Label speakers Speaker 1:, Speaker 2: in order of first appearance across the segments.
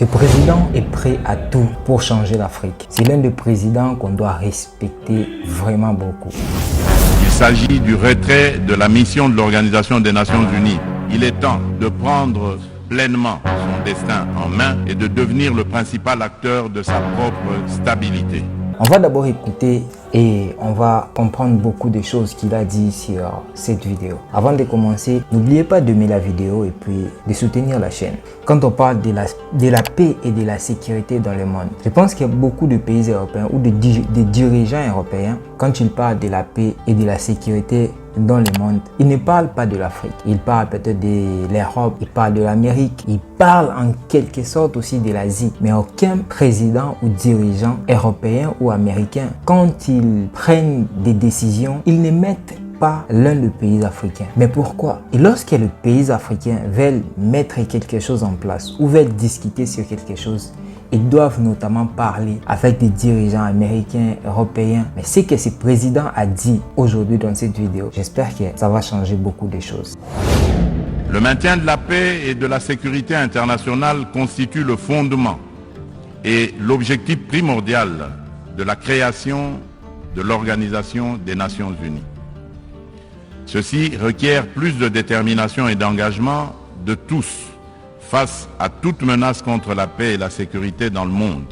Speaker 1: Ce président est prêt à tout pour changer l'Afrique. C'est l'un des présidents qu'on doit respecter vraiment beaucoup.
Speaker 2: Il s'agit du retrait de la mission de l'Organisation des Nations Unies. Il est temps de prendre pleinement son destin en main et de devenir le principal acteur de sa propre stabilité.
Speaker 1: On va d'abord écouter et on va comprendre beaucoup de choses qu'il a dit sur cette vidéo. Avant de commencer, n'oubliez pas d'aimer la vidéo et puis de soutenir la chaîne. Quand on parle de la paix et de la sécurité dans le monde, je pense qu'il y a beaucoup de pays européens ou de dirigeants européens, quand ils parlent de la paix et de la sécurité dans le monde, ils ne parlent pas de l'Afrique. Ils parlent peut-être de l'Europe, ils parlent de l'Amérique, ils parlent en quelque sorte aussi de l'Asie. Mais aucun président ou dirigeant européen ou américain, quand ils prennent des décisions, ils ne mettent pas l'un des pays africains. Mais pourquoi? Et lorsque les pays africains veulent mettre quelque chose en place ou veulent discuter sur quelque chose, ils doivent notamment parler avec des dirigeants américains, européens. Mais ce que ce président a dit aujourd'hui dans cette vidéo, j'espère que ça va changer beaucoup de choses.
Speaker 2: Le maintien de la paix et de la sécurité internationale constitue le fondement et l'objectif primordial de la création de l'Organisation des Nations Unies. Ceci requiert plus de détermination et d'engagement de tous face à toute menace contre la paix et la sécurité dans le monde.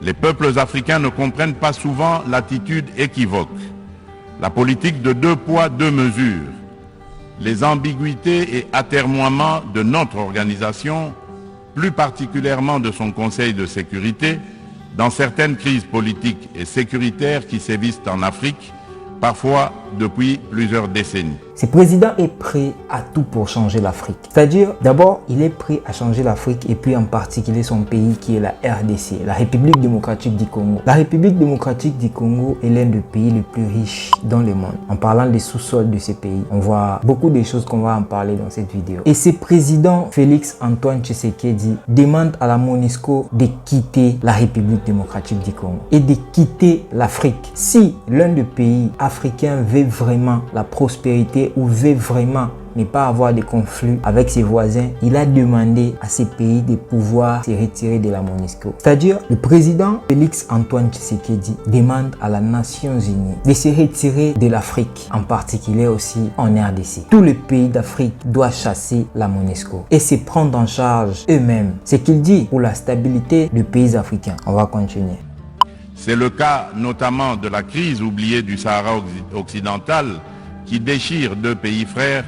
Speaker 2: Les peuples africains ne comprennent pas souvent l'attitude équivoque, la politique de 2 poids, 2 mesures, les ambiguïtés et atermoiements de notre organisation, plus particulièrement de son Conseil de sécurité, dans certaines crises politiques et sécuritaires qui sévissent en Afrique, parfois depuis plusieurs décennies.
Speaker 1: Ce président est prêt à tout pour changer l'Afrique. C'est-à-dire, d'abord, il est prêt à changer l'Afrique et puis en particulier son pays qui est la RDC, la République démocratique du Congo. La République démocratique du Congo est l'un des pays les plus riches dans le monde. En parlant des sous-sols de ce pays, on voit beaucoup de choses qu'on va en parler dans cette vidéo. Et ce président, Félix Antoine Tshisekedi, demande à la MONUSCO de quitter la République démocratique du Congo et de quitter l'Afrique. Si l'un des pays africains veut vraiment la prospérité ou veut vraiment ne pas avoir de conflits avec ses voisins, il a demandé à ces pays de pouvoir se retirer de la MONUSCO. C'est-à-dire, le président Félix Antoine Tshisekedi demande à la Nations Unies de se retirer de l'Afrique, en particulier aussi en RDC. Tous les pays d'Afrique doivent chasser la MONUSCO et se prendre en charge eux-mêmes. Ce qu'il dit pour la stabilité des pays africains. On va continuer.
Speaker 2: C'est le cas notamment de la crise oubliée du Sahara occidental qui déchire 2 pays frères,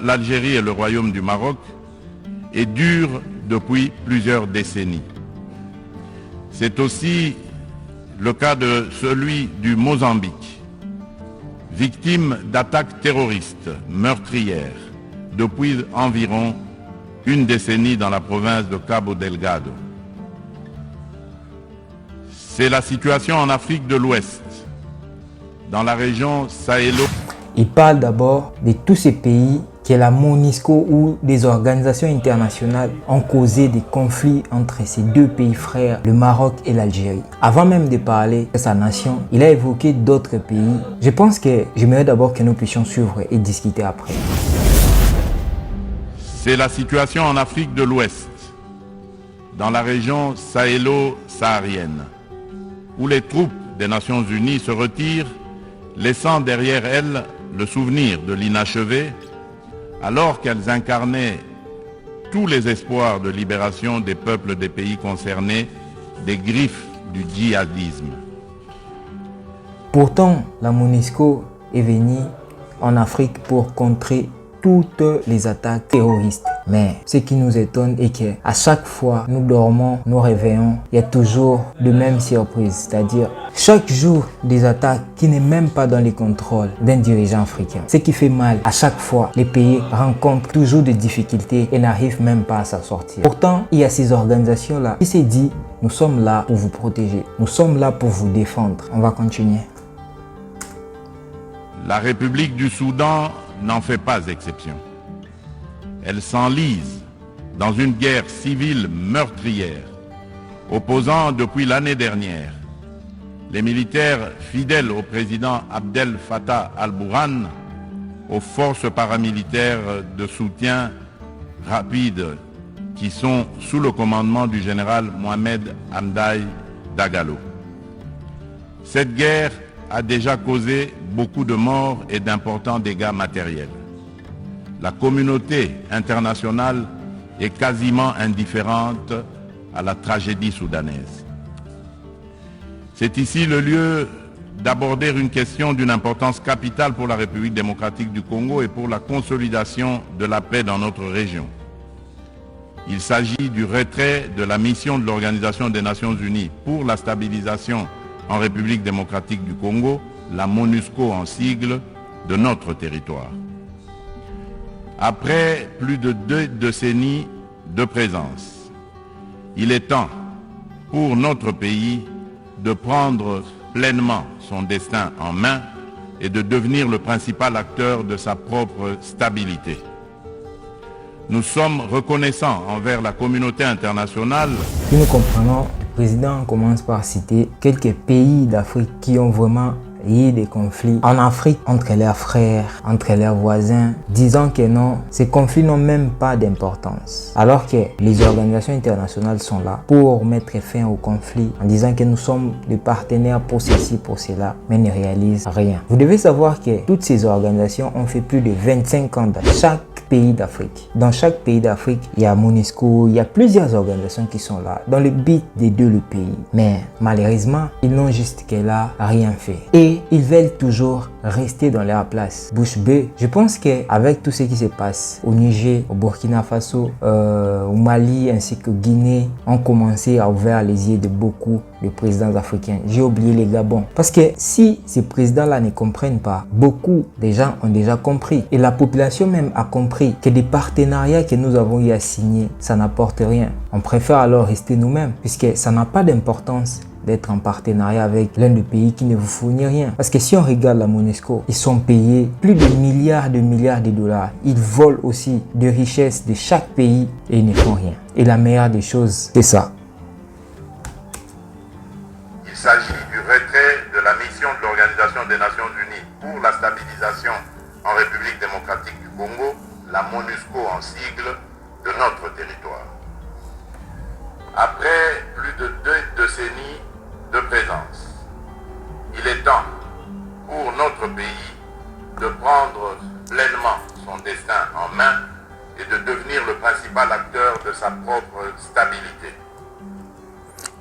Speaker 2: l'Algérie et le Royaume du Maroc, et dure depuis plusieurs décennies. C'est aussi le cas de celui du Mozambique, victime d'attaques terroristes meurtrières depuis environ 1 décennie dans la province de Cabo Delgado. C'est la situation en Afrique de l'Ouest, dans la région sahélo.
Speaker 1: Il parle d'abord de tous ces pays que la MONUSCO ou des organisations internationales ont causé des conflits entre ces 2 pays frères, le Maroc et l'Algérie. Avant même de parler de sa nation, il a évoqué d'autres pays. Je pense que j'aimerais d'abord que nous puissions suivre et discuter après.
Speaker 2: C'est la situation en Afrique de l'Ouest, dans la région sahélo-saharienne, où les troupes des Nations Unies se retirent, laissant derrière elles le souvenir de l'inachevé, alors qu'elles incarnaient tous les espoirs de libération des peuples des pays concernés des griffes du djihadisme.
Speaker 1: Pourtant, la MONUSCO est venue en Afrique pour contrer toutes les attaques terroristes. Mais ce qui nous étonne est qu'à chaque fois nous dormons, nous réveillons, il y a toujours de mêmes surprises. C'est-à-dire chaque jour des attaques qui n'est même pas dans les contrôles d'un dirigeant africain. Ce qui fait mal, à chaque fois, les pays rencontrent toujours des difficultés et n'arrivent même pas à s'en sortir. Pourtant, il y a ces organisations-là qui se disent, nous sommes là pour vous protéger, nous sommes là pour vous défendre. On va continuer.
Speaker 2: La République du Soudan n'en fait pas exception. Elle s'enlise dans une guerre civile meurtrière, opposant depuis l'année dernière les militaires fidèles au président Abdel Fattah al-Burhan aux forces paramilitaires de soutien rapide qui sont sous le commandement du général Mohamed Hamdaye Dagalo. Cette guerre a déjà causé beaucoup de morts et d'importants dégâts matériels. La communauté internationale est quasiment indifférente à la tragédie soudanaise. C'est ici le lieu d'aborder une question d'une importance capitale pour la République démocratique du Congo et pour la consolidation de la paix dans notre région. Il s'agit du retrait de la mission de l'Organisation des Nations Unies pour la stabilisation en République démocratique du Congo, la MONUSCO en sigle, de notre territoire. Après plus de 2 décennies de présence, il est temps pour notre pays de prendre pleinement son destin en main et de devenir le principal acteur de sa propre stabilité. Nous sommes reconnaissants envers la communauté internationale.
Speaker 1: Si nous comprenons, le président commence par citer quelques pays d'Afrique qui ont vraiment eu des conflits en Afrique entre leurs frères, entre leurs voisins, disant que non, ces conflits n'ont même pas d'importance. Alors que les organisations internationales sont là pour mettre fin aux conflits en disant que nous sommes des partenaires pour ceci, pour cela, mais ne réalisent rien. Vous devez savoir que toutes ces organisations ont fait plus de 25 ans dans chaque pays d'Afrique. Dans chaque pays d'Afrique, il y a MONUSCO, il y a plusieurs organisations qui sont là dans le but d'aider le pays. Mais malheureusement, ils n'ont juste que là rien fait. Et ils veulent toujours rester dans leur place. Bouche bée. Je pense qu'avec tout ce qui se passe au Niger, au Burkina Faso, au Mali ainsi que Guinée, ont commencé à ouvrir les yeux de beaucoup de présidents africains. J'ai oublié les Gabon. Parce que si ces présidents-là ne comprennent pas, beaucoup de gens ont déjà compris. Et la population même a compris que des partenariats que nous avons eu à signer, ça n'apporte rien. On préfère alors rester nous-mêmes, puisque ça n'a pas d'importance d'être en partenariat avec l'un des pays qui ne vous fournit rien. Parce que si on regarde la MONUSCO, ils sont payés plus de milliards de dollars. Ils volent aussi de richesses de chaque pays et ils ne font rien. Et la meilleure des choses, c'est ça.
Speaker 2: Il s'agit du retrait de la mission de l'Organisation des Nations Unies pour la stabilisation en République démocratique du Congo, la MONUSCO en sigle, de notre territoire. Après plus de 2 décennies de présence, il est temps pour notre pays de prendre pleinement son destin en main et de devenir le principal acteur de sa propre stabilité.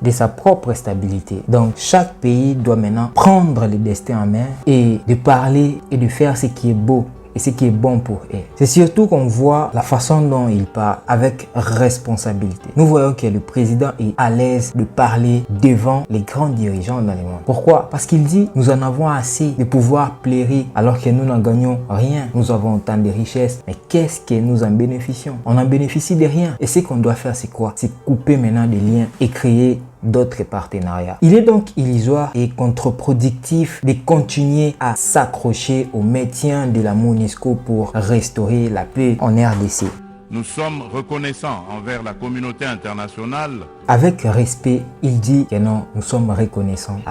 Speaker 1: De sa propre stabilité. Donc chaque pays doit maintenant prendre le destin en main et de parler et de faire ce qui est beau et ce qui est bon pour eux. C'est surtout qu'on voit la façon dont il parle avec responsabilité. Nous voyons que le président est à l'aise de parler devant les grands dirigeants dans le monde. Pourquoi? Parce qu'il dit nous en avons assez de pouvoir plairer alors que nous n'en gagnons rien. Nous avons autant de richesses, mais qu'est-ce que nous en bénéficions? On en bénéficie de rien. Et ce qu'on doit faire, c'est quoi? C'est couper maintenant des liens et créer d'autres partenariats. Il est donc illusoire et contre-productif de continuer à s'accrocher au maintien de la MONUSCO pour restaurer la paix en RDC.
Speaker 2: Nous sommes reconnaissants envers la communauté internationale.
Speaker 1: Avec respect, il dit que non, nous sommes reconnaissants.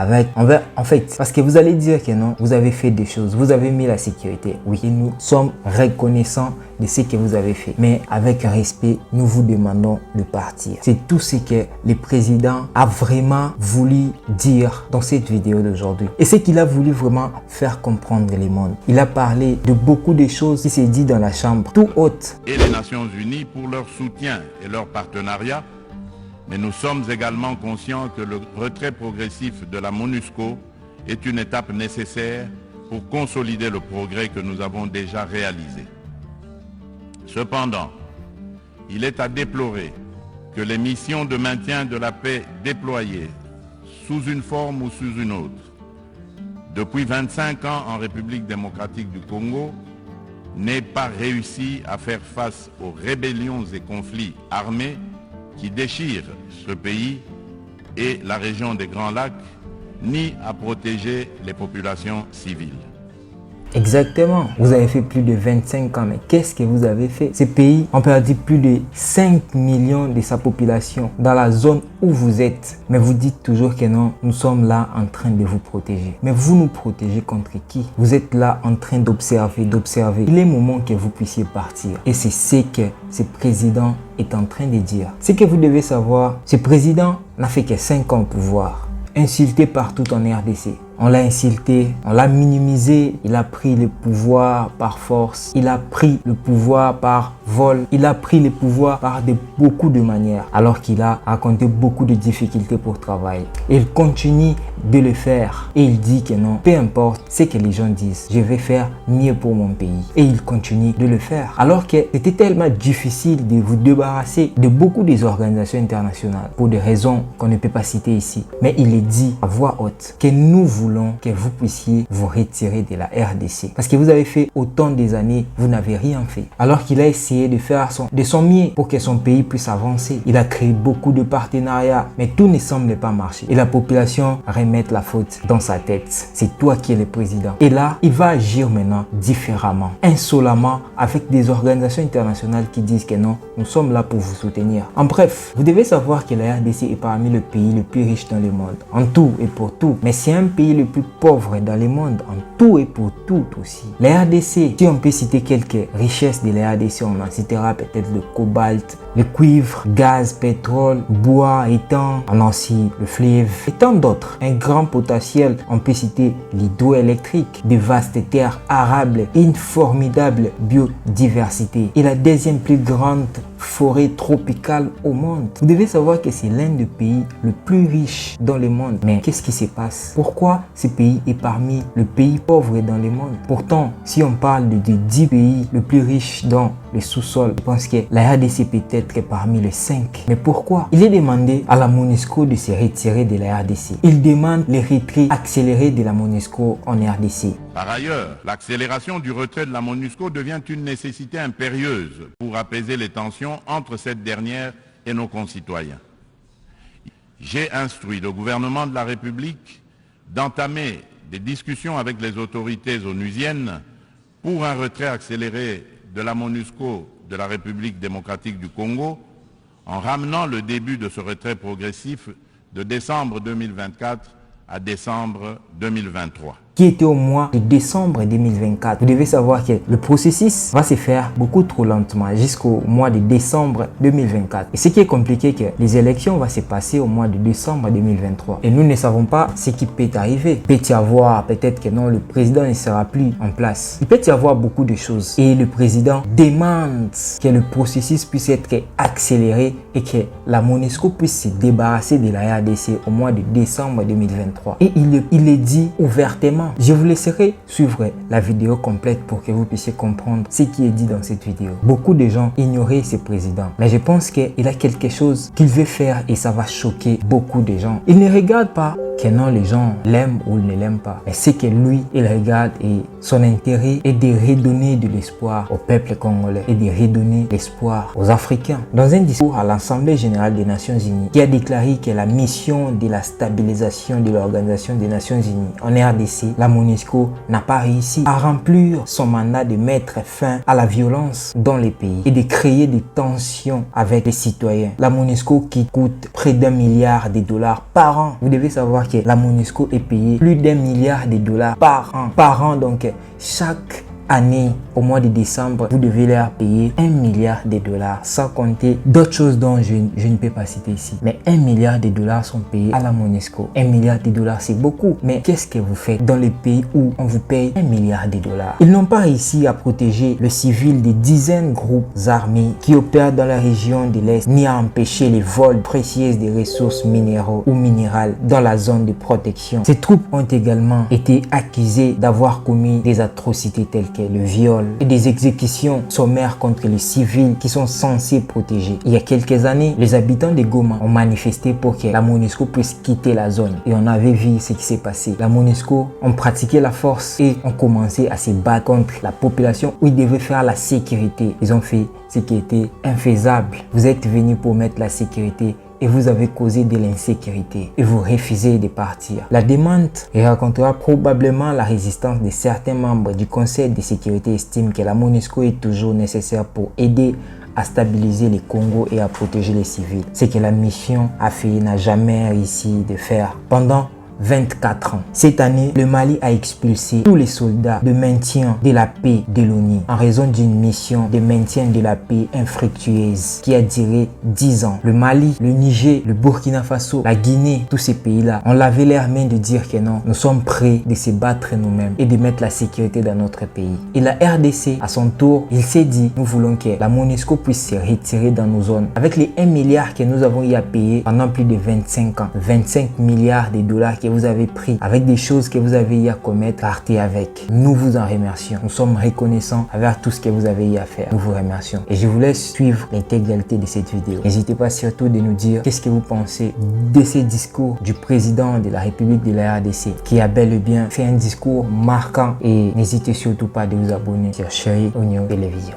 Speaker 1: En fait, parce que vous allez dire que non, vous avez fait des choses, vous avez mis la sécurité. Oui, et nous sommes reconnaissants de ce que vous avez fait. Mais avec respect, nous vous demandons de partir. C'est tout ce que le président a vraiment voulu dire dans cette vidéo d'aujourd'hui. Et ce qu'il a voulu vraiment faire comprendre le monde. Il a parlé de beaucoup de choses qui s'est dit dans la chambre, tout haute.
Speaker 2: Et les Nations Unies pour leur soutien et leur partenariat. Mais nous sommes également conscients que le retrait progressif de la MONUSCO est une étape nécessaire pour consolider le progrès que nous avons déjà réalisé. Cependant, il est à déplorer que les missions de maintien de la paix déployées sous une forme ou sous une autre depuis 25 ans en République démocratique du Congo n'aient pas réussi à faire face aux rébellions et conflits armés qui déchirent ce pays et la région des Grands Lacs, ni à protéger les populations civiles.
Speaker 1: Exactement. Vous avez fait plus de 25 ans, mais qu'est-ce que vous avez fait? Ces pays ont perdu plus de 5 millions de sa population dans la zone où vous êtes. Mais vous dites toujours que non, nous sommes là en train de vous protéger. Mais vous nous protégez contre qui? Vous êtes là en train d'observer. Il est moment que vous puissiez partir. Et c'est ce que ce président est en train de dire. Ce que vous devez savoir, ce président n'a fait que 5 ans au pouvoir. Insulté partout en RDC. On l'a insulté, on l'a minimisé, il a pris le pouvoir par force, il a pris le pouvoir par vol, il a pris le pouvoir par beaucoup de manières, alors qu'il a raconté beaucoup de difficultés pour travailler. Et il continue de le faire et il dit que non, peu importe ce que les gens disent, je vais faire mieux pour mon pays. Et il continue de le faire. Alors que c'était tellement difficile de vous débarrasser de beaucoup des organisations internationales pour des raisons qu'on ne peut pas citer ici. Mais il est dit à voix haute que nous voulons que vous puissiez vous retirer de la RDC. Parce que vous avez fait autant des années, vous n'avez rien fait. Alors qu'il a essayé de faire de son mieux pour que son pays puisse avancer. Il a créé beaucoup de partenariats, mais tout ne semble pas marcher. Et la population remet la faute dans sa tête. C'est toi qui es le président. Et là, il va agir maintenant différemment, insolemment, avec des organisations internationales qui disent que non, nous sommes là pour vous soutenir. En bref, vous devez savoir que la RDC est parmi les pays les plus riches dans le monde, en tout et pour tout. Mais c'est un pays le plus pauvre dans le monde, en tout et pour tout aussi. La RDC, si on peut citer quelques richesses de la RDC, on en citera peut-être le cobalt, le cuivre, gaz, pétrole, bois, étang, on en aussi le fleuve et tant d'autres. Un grand potentiel, on peut citer l'hydroélectrique, de vastes terres arables et une formidable biodiversité. Et la deuxième plus grande forêt tropicale au monde. Vous devez savoir que c'est l'un des pays le plus riche dans le monde. Mais qu'est-ce qui se passe? Pourquoi ce pays est parmi les pays pauvres dans le monde? Pourtant, si on parle de 10 pays les plus riches dans le sous-sol, je pense que la RDC peut être parmi les 5. Mais pourquoi? Il est demandé à la MONUSCO de se retirer de la RDC. Il demande le retrait accéléré de la MONUSCO en RDC.
Speaker 2: Par ailleurs, l'accélération du retrait de la MONUSCO devient une nécessité impérieuse pour apaiser les tensions entre cette dernière et nos concitoyens. J'ai instruit le gouvernement de la République d'entamer des discussions avec les autorités onusiennes pour un retrait accéléré de la MONUSCO de la République démocratique du Congo, en ramenant le début de ce retrait progressif de décembre 2024 à décembre 2023.
Speaker 1: Qui était au mois de décembre 2024. Vous devez savoir que le processus va se faire beaucoup trop lentement jusqu'au mois de décembre 2024. Et ce qui est compliqué, que les élections vont se passer au mois de décembre 2023. Et nous ne savons pas ce qui peut arriver. Il peut y avoir, peut-être que non, le président ne sera plus en place. Il peut y avoir beaucoup de choses. Et le président demande que le processus puisse être accéléré et que la MONUSCO puisse se débarrasser de la RDC au mois de décembre 2023. Et il est dit ouvertement. Je vous laisserai suivre la vidéo complète pour que vous puissiez comprendre ce qui est dit dans cette vidéo. Beaucoup de gens ignoraient ce président, mais je pense qu'il a quelque chose qu'il veut faire et ça va choquer beaucoup de gens. Il ne regarde pas que non, les gens l'aiment ou ne l'aiment pas, mais c'est que lui, il regarde et son intérêt est de redonner de l'espoir au peuple congolais et de redonner l'espoir aux Africains. Dans un discours à l'Assemblée générale des Nations Unies, qui a déclaré que la mission de la stabilisation de l'Organisation des Nations Unies en RDC, la MONUSCO n'a pas réussi à remplir son mandat de mettre fin à la violence dans les pays et de créer des tensions avec les citoyens. La MONUSCO qui coûte près d'1 milliard de dollars par an. Vous devez savoir que la MONUSCO est payée plus d'1 milliard de dollars par an. Donc, chaque année, au mois de décembre, vous devez leur payer 1 milliard de dollars, sans compter d'autres choses dont je ne peux pas citer ici. Mais 1 milliard de dollars sont payés à la MONUSCO. 1 milliard de dollars, c'est beaucoup. Mais qu'est-ce que vous faites dans les pays où on vous paye 1 milliard de dollars? Ils n'ont pas réussi à protéger le civil des dizaines de groupes armés qui opèrent dans la région de l'Est, ni à empêcher les vols précieux des ressources minéraux ou minérales dans la zone de protection. Ces troupes ont également été accusées d'avoir commis des atrocités telles que le viol et des exécutions sommaires contre les civils qui sont censés protéger. Il y a quelques années, les habitants de Goma ont manifesté pour que la MONUSCO puisse quitter la zone. Et on avait vu ce qui s'est passé. La MONUSCO ont pratiqué la force et ont commencé à se battre contre la population où ils devaient faire la sécurité. Ils ont fait ce qui était infaisable. Vous êtes venu pour mettre la sécurité et vous avez causé de l'insécurité et vous refusez de partir. La demande racontera probablement la résistance de certains membres du Conseil de sécurité estiment que la MONUSCO est toujours nécessaire pour aider à stabiliser le Congo et à protéger les civils. Ce que la mission AFI n'a jamais réussi de faire pendant 24 ans. Cette année, le Mali a expulsé tous les soldats de maintien de la paix de l'ONU en raison d'une mission de maintien de la paix infructueuse qui a duré 10 ans. Le Mali, le Niger, le Burkina Faso, la Guinée, tous ces pays-là, on lavé l'air main de dire que non, nous sommes prêts de se battre nous-mêmes et de mettre la sécurité dans notre pays. Et la RDC, à son tour, il s'est dit, nous voulons que la MONUSCO puisse se retirer dans nos zones. Avec les 1 milliard que nous avons eu à payer pendant plus de 25 ans, 25 milliards de dollars que vous avez pris, avec des choses que vous avez eu à commettre, partez avec. Nous vous en remercions. Nous sommes reconnaissants avec tout ce que vous avez eu à faire. Nous vous remercions. Et je vous laisse suivre l'intégralité de cette vidéo. N'hésitez pas surtout de nous dire qu'est-ce que vous pensez de ces discours du président de la République de la RDC qui a bel et bien fait un discours marquant. Et n'hésitez surtout pas de vous abonner sur Chéri Oignon Télévision.